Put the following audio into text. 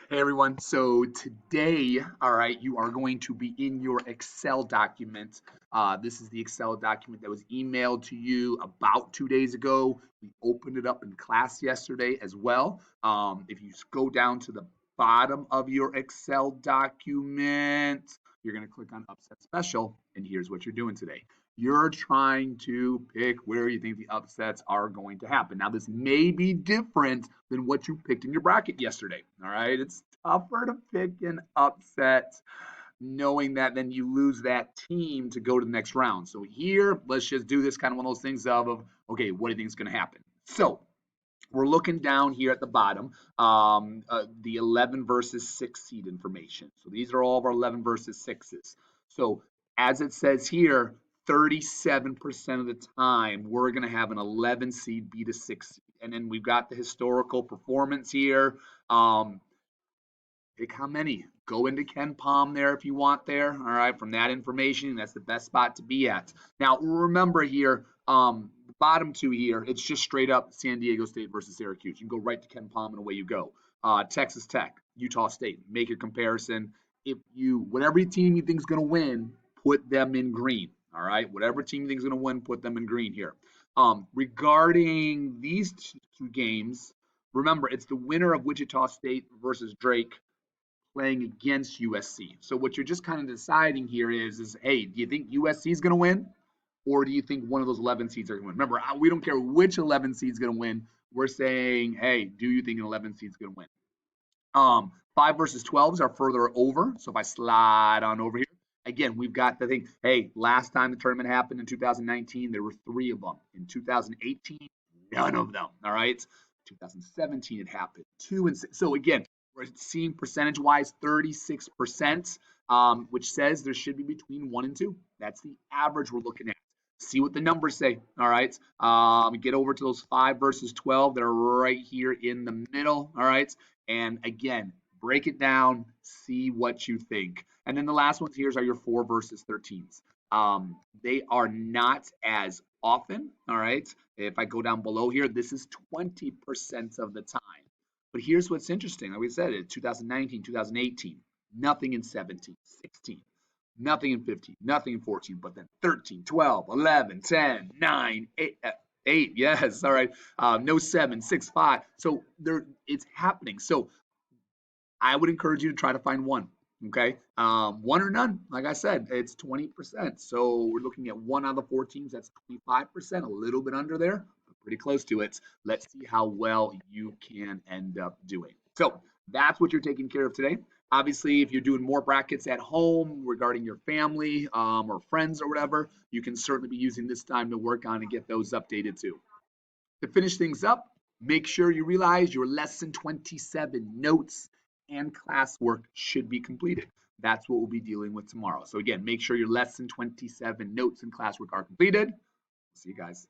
Hey everyone, so today, all right, you are going to be in your Excel document. This is the Excel document that was emailed to you about 2 days ago. We opened it up in class yesterday as well. If you go down to the bottom of your Excel document, you're going to click on Upset Special, and here's what you're doing today. You're trying to pick where you think the upsets are going to happen. Now, this may be different than what you picked in your bracket yesterday. All right. It's tougher to pick an upset knowing that then you lose that team to go to the next round. So here, let's just do this kind of one of those things of okay, what do you think is going to happen? So we're looking down here at the bottom, the 11 versus 6 seed information. So these are all of our 11 versus 6s. So as it says here, 37% of the time, we're going to have an 11 seed beat a 6 seed. And then we've got the historical performance here. Pick how many. Go into KenPom there if you want there. All right, from that information, that's the best spot to be at. Now, remember here, the bottom two here, it's just straight up San Diego State versus Syracuse. You can go right to KenPom and away you go. Texas Tech, Utah State, make a comparison. If you, whatever team you think is going to win, put them in green. All right, whatever team you think is going to win, put them in green here. Regarding these two games, remember, it's the winner of Wichita State versus Drake playing against USC. So what you're just kind of deciding here is hey, do you think USC is going to win, or do you think one of those 11 seeds are going to win? Remember, we don't care which 11 seed is going to win. We're saying, hey, do you think an 11 seed is going to win? 5 versus 12s are further over. So if I slide on over here, again, we've got the thing. Hey, last time the tournament happened in 2019, there were 3 of them. In 2018, none of them. All right. 2017, it happened 2 and 6. So again, we're seeing percentage wise 36%, which says there should be between 1 and 2. That's the average we're looking at. See what the numbers say. All right. Get over to those 5 versus 12 that are right here in the middle. All right. And again, break it down, see what you think. And then the last ones here are your 4 versus 13s. They are not as often. All right. If I go down below here, this is 20% of the time. But here's what's interesting. Like we said, in 2019, 2018, nothing in 17, 16, nothing in 15, nothing in 14, but then 13, 12, 11, 10, 9, 8, 8 yes, all right. No 7, 6, 5. So there, it's happening. So I would encourage you to try to find one. Okay, one or none. Like I said, it's 20%. So we're looking at 1 out of the 4 teams. That's 25%, a little bit under there, but pretty close to it. Let's see how well you can end up doing. So that's what you're taking care of today. Obviously, if you're doing more brackets at home regarding your family or friends or whatever, you can certainly be using this time to work on and get those updated too. To finish things up, make sure you realize your lesson 27 notes and classwork should be completed. That's what we'll be dealing with tomorrow. So again, make sure your lesson 27 notes and classwork are completed. See you guys.